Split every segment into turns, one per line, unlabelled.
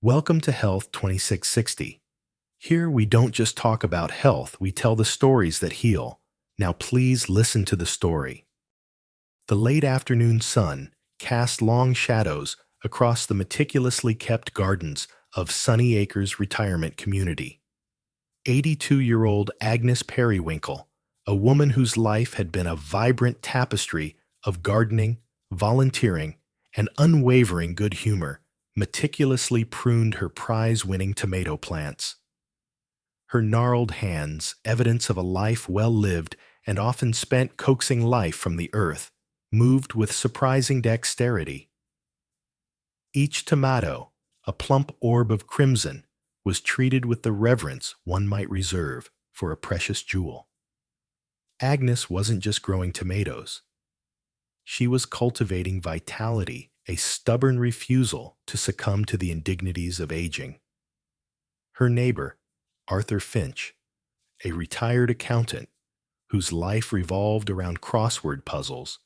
Welcome to Health 2660. Here we don't just talk about health, we tell the stories that heal. Now please listen to the story. The late afternoon sun cast long shadows across the meticulously kept gardens of Sunny Acres Retirement Community. 82-year-old Agnes Periwinkle, a woman whose life had been a vibrant tapestry of gardening, volunteering, and unwavering good humor, meticulously pruned her prize-winning tomato plants. Her gnarled hands, evidence of a life well lived and often spent coaxing life from the earth, moved with surprising dexterity. Each tomato, a plump orb of crimson, was treated with the reverence one might reserve for a precious jewel. Agnes wasn't just growing tomatoes. She was cultivating vitality, a stubborn refusal to succumb to the indignities of aging. Her neighbor, Arthur Finch, a retired accountant whose life revolved around crossword puzzles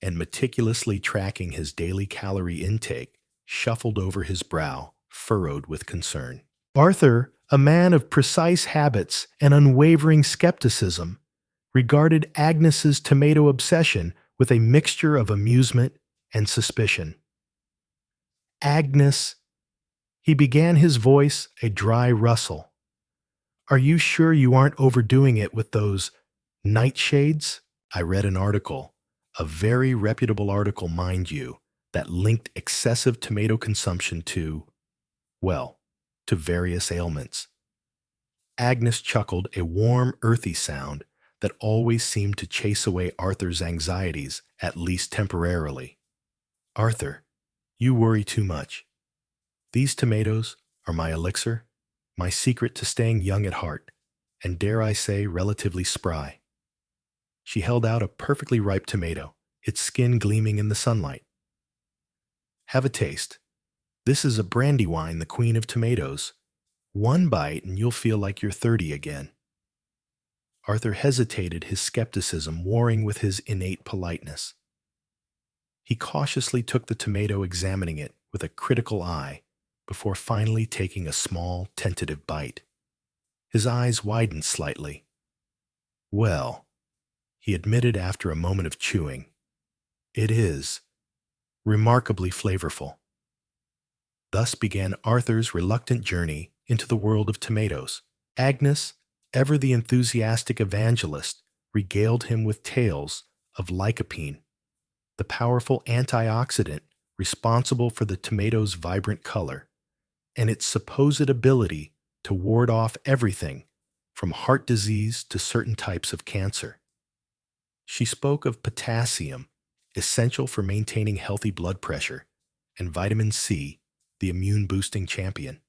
and meticulously tracking his daily calorie intake, shuffled over his brow, furrowed with concern. Arthur, a man of precise habits and unwavering skepticism, regarded Agnes's tomato obsession with a mixture of amusement and suspicion. Agnes, he began, his voice a dry rustle. Are you sure you aren't overdoing it with those nightshades? I read an article, a very reputable article, mind you, that linked excessive tomato consumption to various ailments. Agnes chuckled, a warm, earthy sound that always seemed to chase away Arthur's anxieties, at least temporarily. Arthur, you worry too much. These tomatoes are my elixir, my secret to staying young at heart, and dare I say, relatively spry. She held out a perfectly ripe tomato, its skin gleaming in the sunlight. Have a taste. This is a Brandywine, the queen of tomatoes. One bite and you'll feel like you're 30 again. Arthur hesitated, his skepticism warring with his innate politeness. He cautiously took the tomato, examining it with a critical eye, before finally taking a small, tentative bite. His eyes widened slightly. Well, he admitted after a moment of chewing, it is remarkably flavorful. Thus began Arthur's reluctant journey into the world of tomatoes. Agnes, ever the enthusiastic evangelist, regaled him with tales of lycopene, the powerful antioxidant responsible for the tomato's vibrant color, and its supposed ability to ward off everything from heart disease to certain types of cancer. She spoke of potassium, essential for maintaining healthy blood pressure, and vitamin C, the immune-boosting champion.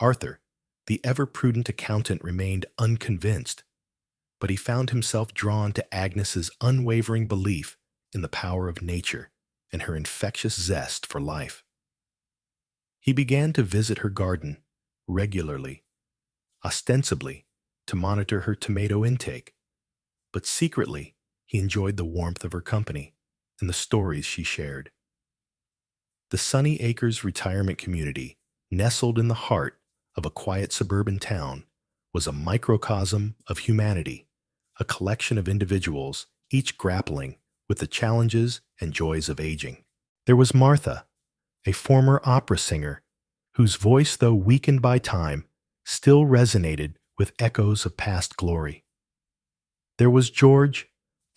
Arthur, the ever-prudent accountant, remained unconvinced, but he found himself drawn to Agnes's unwavering belief in the power of nature and her infectious zest for life. He began to visit her garden regularly, ostensibly to monitor her tomato intake, but secretly he enjoyed the warmth of her company and the stories she shared. The Sunny Acres Retirement Community, nestled in the heart of a quiet suburban town, was a microcosm of humanity, a collection of individuals, each grappling with the challenges and joys of aging. There was Martha, a former opera singer, whose voice, though weakened by time, still resonated with echoes of past glory. There was George,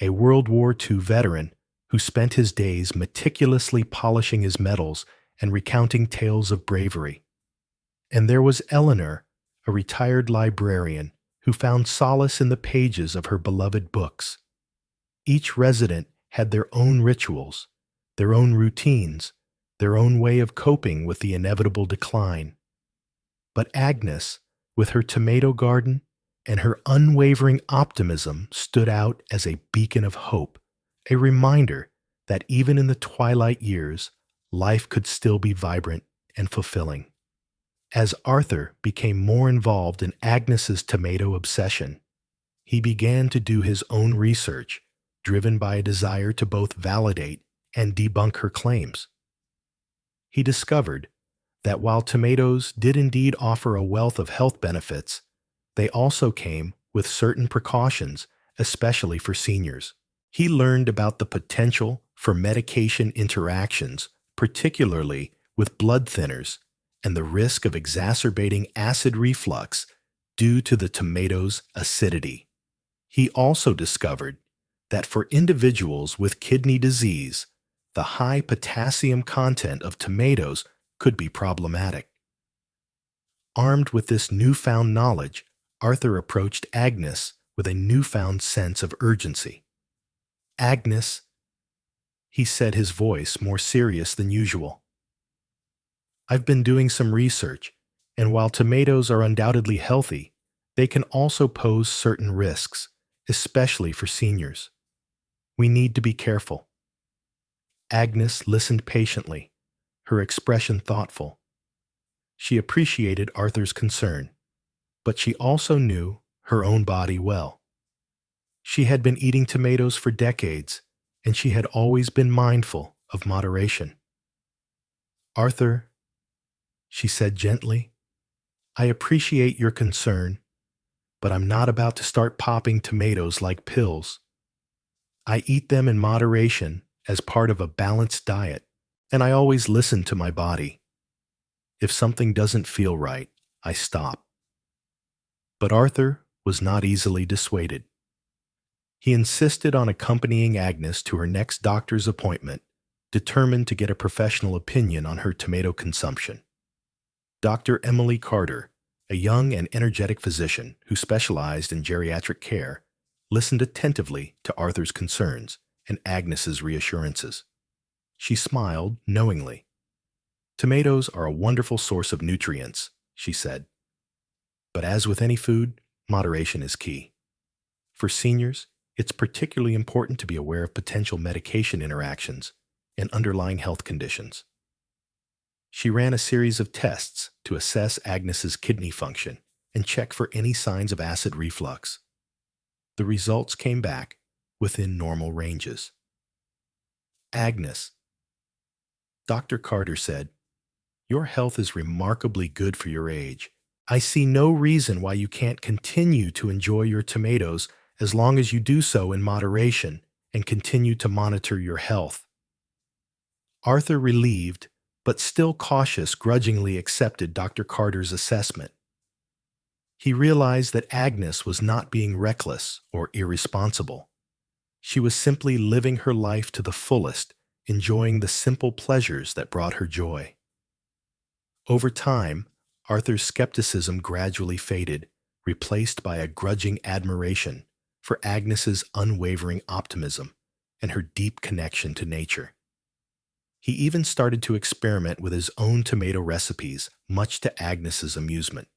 a World War II veteran who spent his days meticulously polishing his medals and recounting tales of bravery. And there was Eleanor, a retired librarian who found solace in the pages of her beloved books. Each resident had their own rituals, their own routines, their own way of coping with the inevitable decline. But Agnes, with her tomato garden and her unwavering optimism, stood out as a beacon of hope, a reminder that even in the twilight years, life could still be vibrant and fulfilling. As Arthur became more involved in Agnes's tomato obsession, he began to do his own research, driven by a desire to both validate and debunk her claims. He discovered, that while tomatoes did indeed offer a wealth of health benefits, they also came with certain precautions, especially for seniors. He learned about the potential for medication interactions, particularly with blood thinners, and the risk of exacerbating acid reflux due to the tomato's acidity. He also discovered that for individuals with kidney disease, the high potassium content of tomatoes could be problematic. Armed with this newfound knowledge, Arthur approached Agnes with a newfound sense of urgency. "Agnes," he said, his voice more serious than usual, "I've been doing some research, and while tomatoes are undoubtedly healthy, they can also pose certain risks, especially for seniors. We need to be careful." Agnes listened patiently, her expression thoughtful. She appreciated Arthur's concern, but she also knew her own body well. She had been eating tomatoes for decades, and she had always been mindful of moderation. "Arthur," she said gently, "I appreciate your concern, but I'm not about to start popping tomatoes like pills. I eat them in moderation as part of a balanced diet, and I always listen to my body. If something doesn't feel right, I stop." But Arthur was not easily dissuaded. He insisted on accompanying Agnes to her next doctor's appointment, determined to get a professional opinion on her tomato consumption. Dr. Emily Carter, a young and energetic physician who specialized in geriatric care, listened attentively to Arthur's concerns and Agnes's reassurances. She smiled knowingly. "Tomatoes are a wonderful source of nutrients," she said. "But as with any food, moderation is key. For seniors, it's particularly important to be aware of potential medication interactions and underlying health conditions." She ran a series of tests to assess Agnes's kidney function and check for any signs of acid reflux. The results came back within normal ranges. "Agnes," Dr. Carter said, "your health is remarkably good for your age. I see no reason why you can't continue to enjoy your tomatoes as long as you do so in moderation and continue to monitor your health." Arthur, relieved but still cautious, grudgingly accepted Dr. Carter's assessment. He realized that Agnes was not being reckless or irresponsible. She was simply living her life to the fullest, enjoying the simple pleasures that brought her joy. Over time, Arthur's skepticism gradually faded, replaced by a grudging admiration for Agnes's unwavering optimism and her deep connection to nature. He even started to experiment with his own tomato recipes, much to Agnes's amusement.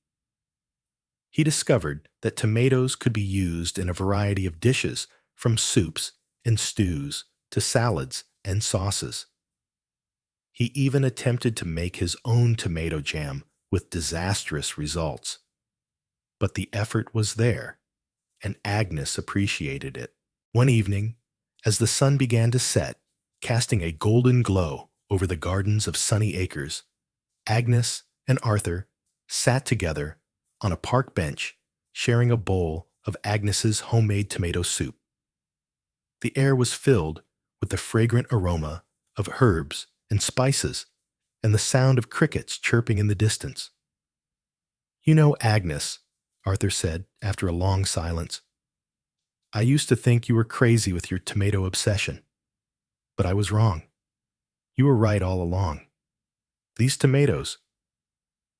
He discovered that tomatoes could be used in a variety of dishes, from soups and stews to salads and sauces. He even attempted to make his own tomato jam with disastrous results. But the effort was there, and Agnes appreciated it. One evening, as the sun began to set, casting a golden glow over the gardens of Sunny Acres, Agnes and Arthur sat together on a park bench, sharing a bowl of Agnes's homemade tomato soup. The air was filled with the fragrant aroma of herbs and spices and the sound of crickets chirping in the distance. "You know, Agnes," Arthur said after a long silence, "I used to think you were crazy with your tomato obsession. But I was wrong. You were right all along. These tomatoes,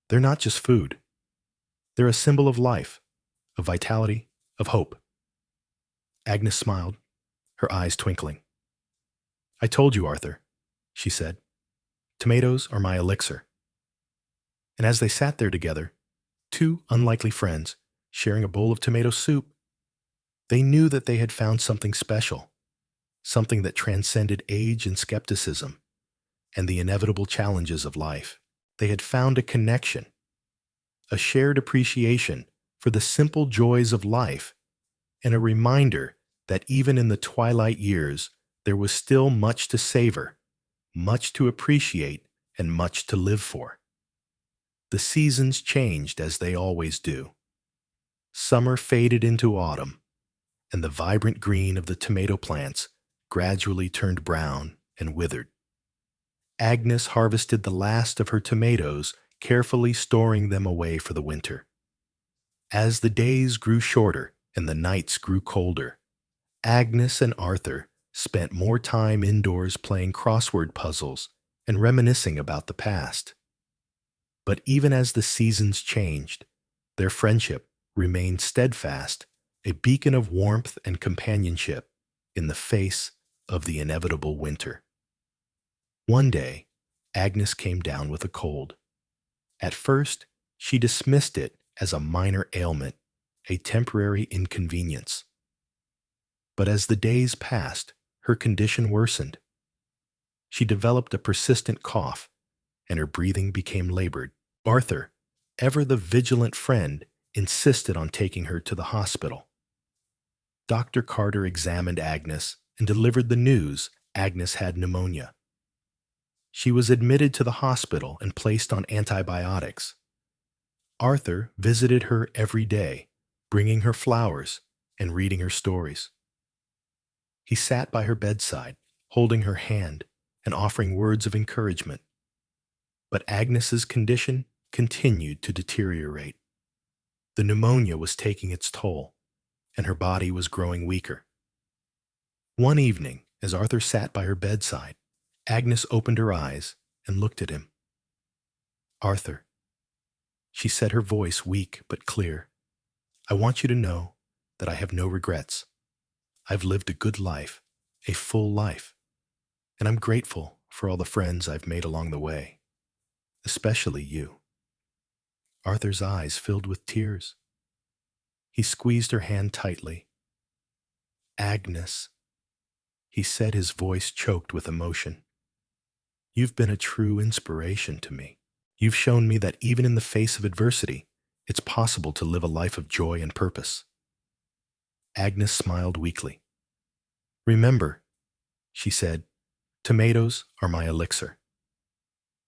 they're not just food. They're a symbol of life, of vitality, of hope." Agnes smiled, her eyes twinkling. "I told you, Arthur," she said. "Tomatoes are my elixir." And as they sat there together, two unlikely friends, sharing a bowl of tomato soup, they knew that they had found something special, something that transcended age and skepticism and the inevitable challenges of life. They had found a connection, a shared appreciation for the simple joys of life, and a reminder that even in the twilight years, there was still much to savor, much to appreciate, and much to live for. The seasons changed as they always do. Summer faded into autumn, and the vibrant green of the tomato plants gradually turned brown and withered. Agnes harvested the last of her tomatoes, carefully storing them away for the winter. As the days grew shorter and the nights grew colder, Agnes and Arthur spent more time indoors playing crossword puzzles and reminiscing about the past. But even as the seasons changed, their friendship remained steadfast, a beacon of warmth and companionship in the face of the inevitable winter. One day, Agnes came down with a cold. At first, she dismissed it as a minor ailment, a temporary inconvenience. But as the days passed, her condition worsened. She developed a persistent cough, and her breathing became labored. Arthur, ever the vigilant friend, insisted on taking her to the hospital. Dr. Carter examined Agnes and delivered the news Agnes had pneumonia. She was admitted to the hospital and placed on antibiotics. Arthur visited her every day, bringing her flowers and reading her stories. He sat by her bedside, holding her hand and offering words of encouragement. But Agnes's condition continued to deteriorate. The pneumonia was taking its toll, and her body was growing weaker. One evening, as Arthur sat by her bedside, Agnes opened her eyes and looked at him. "Arthur," she said, her voice weak but clear, "I want you to know that I have no regrets. I've lived a good life, a full life, and I'm grateful for all the friends I've made along the way, especially you." Arthur's eyes filled with tears. He squeezed her hand tightly. "Agnes," he said, his voice choked with emotion, "you've been a true inspiration to me. You've shown me that even in the face of adversity, it's possible to live a life of joy and purpose." Agnes smiled weakly. "Remember," she said, "tomatoes are my elixir."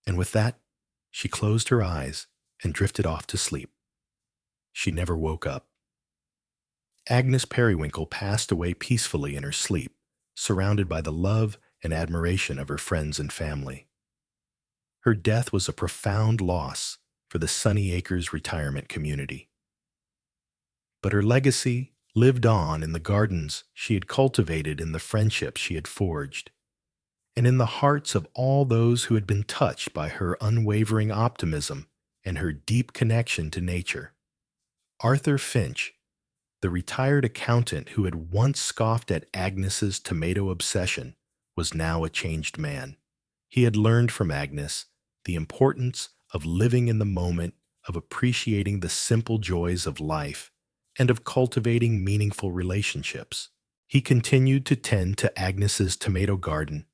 And with that, she closed her eyes and drifted off to sleep. She never woke up. Agnes Periwinkle passed away peacefully in her sleep, surrounded by the love and admiration of her friends and family. Her death was a profound loss for the Sunny Acres retirement community. But her legacy lived on in the gardens she had cultivated, in the friendships she had forged, and in the hearts of all those who had been touched by her unwavering optimism and her deep connection to nature. Arthur Finch, the retired accountant who had once scoffed at Agnes's tomato obsession, was now a changed man. He had learned from Agnes the importance of living in the moment, of appreciating the simple joys of life, and of cultivating meaningful relationships. He continued to tend to Agnes's tomato garden,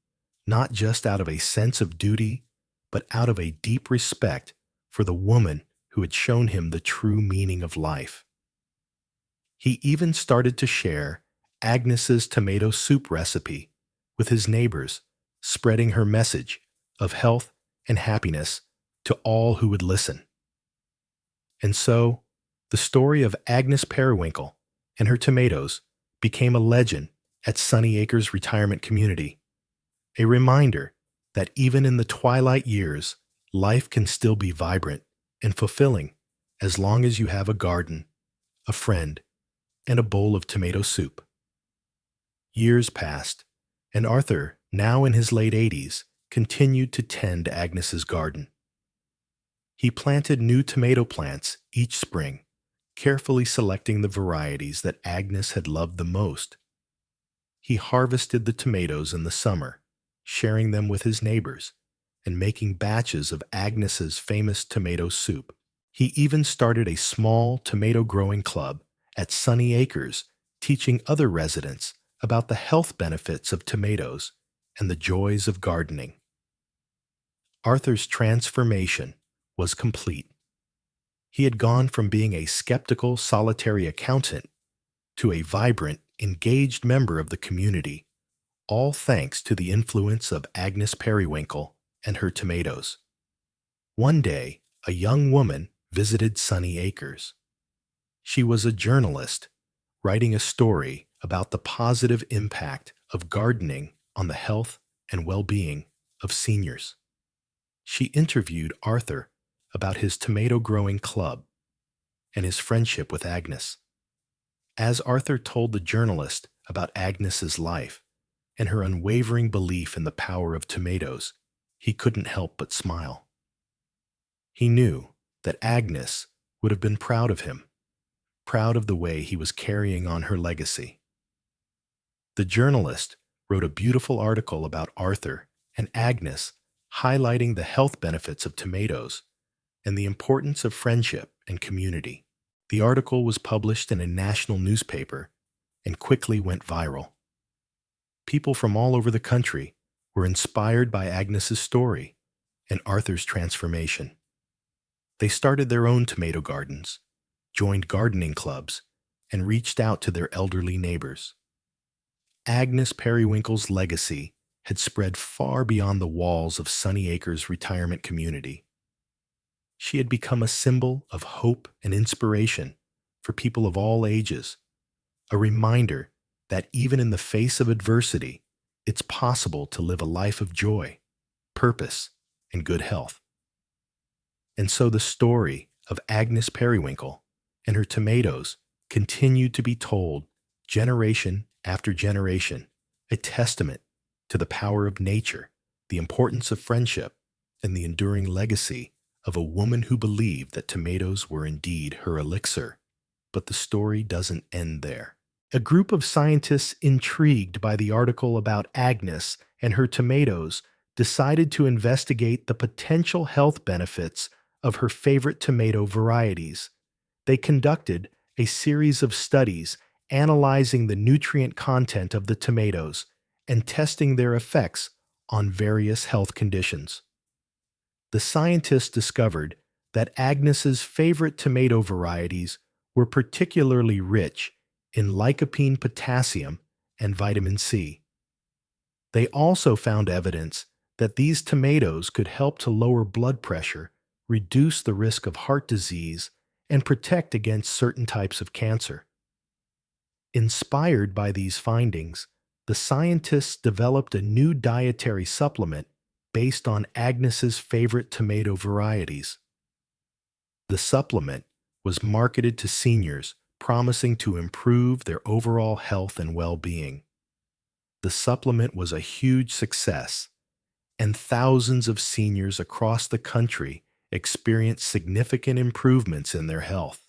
not just out of a sense of duty, but out of a deep respect for the woman who had shown him the true meaning of life. He even started to share Agnes's tomato soup recipe with his neighbors, spreading her message of health and happiness to all who would listen. And so, the story of Agnes Periwinkle and her tomatoes became a legend at Sunny Acres Retirement Community, a reminder that even in the twilight years, life can still be vibrant and fulfilling as long as you have a garden, a friend, and a bowl of tomato soup. Years passed, and Arthur, now in his late 80s, continued to tend Agnes's garden. He planted new tomato plants each spring, carefully selecting the varieties that Agnes had loved the most. He harvested the tomatoes in the summer, sharing them with his neighbors, and making batches of Agnes's famous tomato soup. He even started a small tomato growing club at Sunny Acres, teaching other residents about the health benefits of tomatoes and the joys of gardening. Arthur's transformation was complete. He had gone from being a skeptical, solitary accountant to a vibrant, engaged member of the community, all thanks to the influence of Agnes Periwinkle and her tomatoes. One day, a young woman visited Sunny Acres. She was a journalist writing a story about the positive impact of gardening on the health and well-being of seniors. She interviewed Arthur about his tomato growing club and his friendship with Agnes. As Arthur told the journalist about Agnes's life and her unwavering belief in the power of tomatoes, he couldn't help but smile. He knew that Agnes would have been proud of him, proud of the way he was carrying on her legacy. The journalist wrote a beautiful article about Arthur and Agnes, highlighting the health benefits of tomatoes and the importance of friendship and community. The article was published in a national newspaper and quickly went viral. People from all over the country were inspired by Agnes's story and Arthur's transformation. They started their own tomato gardens, joined gardening clubs, and reached out to their elderly neighbors. Agnes Periwinkle's legacy had spread far beyond the walls of Sunny Acres retirement community. She had become a symbol of hope and inspiration for people of all ages, a reminder that even in the face of adversity, it's possible to live a life of joy, purpose, and good health. And so the story of Agnes Periwinkle and her tomatoes continued to be told generation after generation, a testament to the power of nature, the importance of friendship, and the enduring legacy of a woman who believed that tomatoes were indeed her elixir. But the story doesn't end there. A group of scientists intrigued by the article about Agnes and her tomatoes decided to investigate the potential health benefits of her favorite tomato varieties. They conducted a series of studies analyzing the nutrient content of the tomatoes and testing their effects on various health conditions. The scientists discovered that Agnes's favorite tomato varieties were particularly rich in lycopene, potassium, and vitamin C. They also found evidence that these tomatoes could help to lower blood pressure, reduce the risk of heart disease, and protect against certain types of cancer. Inspired by these findings, the scientists developed a new dietary supplement based on Agnes's favorite tomato varieties. The supplement was marketed to seniors, promising to improve their overall health and well-being. The supplement was a huge success, and thousands of seniors across the country experienced significant improvements in their health.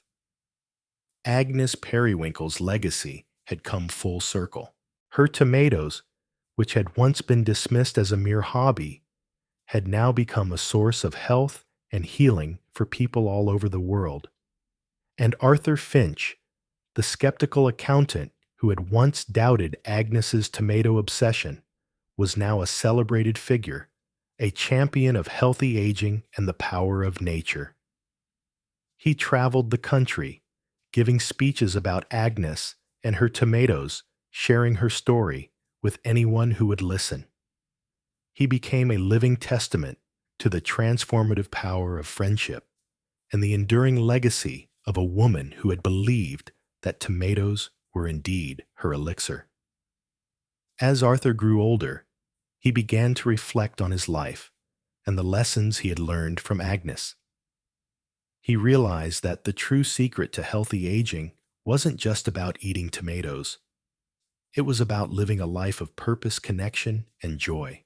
Agnes Periwinkle's legacy had come full circle. Her tomatoes, which had once been dismissed as a mere hobby, had now become a source of health and healing for people all over the world. And Arthur Finch, the skeptical accountant who had once doubted Agnes's tomato obsession, was now a celebrated figure, a champion of healthy aging and the power of nature. He traveled the country, giving speeches about Agnes and her tomatoes, sharing her story with anyone who would listen. He became a living testament to the transformative power of friendship and the enduring legacy of a woman who had believed that tomatoes were indeed her elixir. As Arthur grew older, he began to reflect on his life and the lessons he had learned from Agnes. He realized that the true secret to healthy aging wasn't just about eating tomatoes. It was about living a life of purpose, connection, and joy.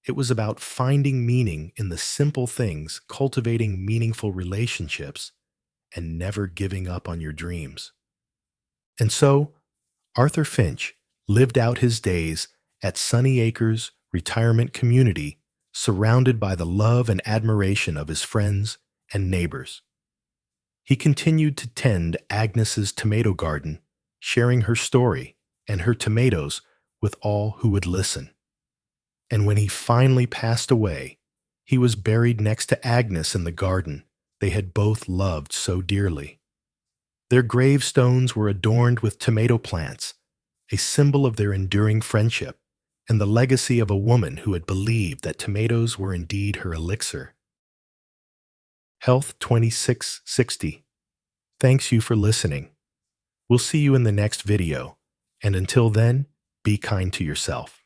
It was about finding meaning in the simple things, cultivating meaningful relationships, and never giving up on your dreams. And so, Arthur Finch lived out his days at Sunny Acres Retirement Community, surrounded by the love and admiration of his friends and neighbors. He continued to tend Agnes's tomato garden, sharing her story and her tomatoes with all who would listen. And when he finally passed away, he was buried next to Agnes in the garden they had both loved so dearly. Their gravestones were adorned with tomato plants, a symbol of their enduring friendship and the legacy of a woman who had believed that tomatoes were indeed her elixir. Health 2660. Thanks you for listening. We'll see you in the next video, and until then, be kind to yourself.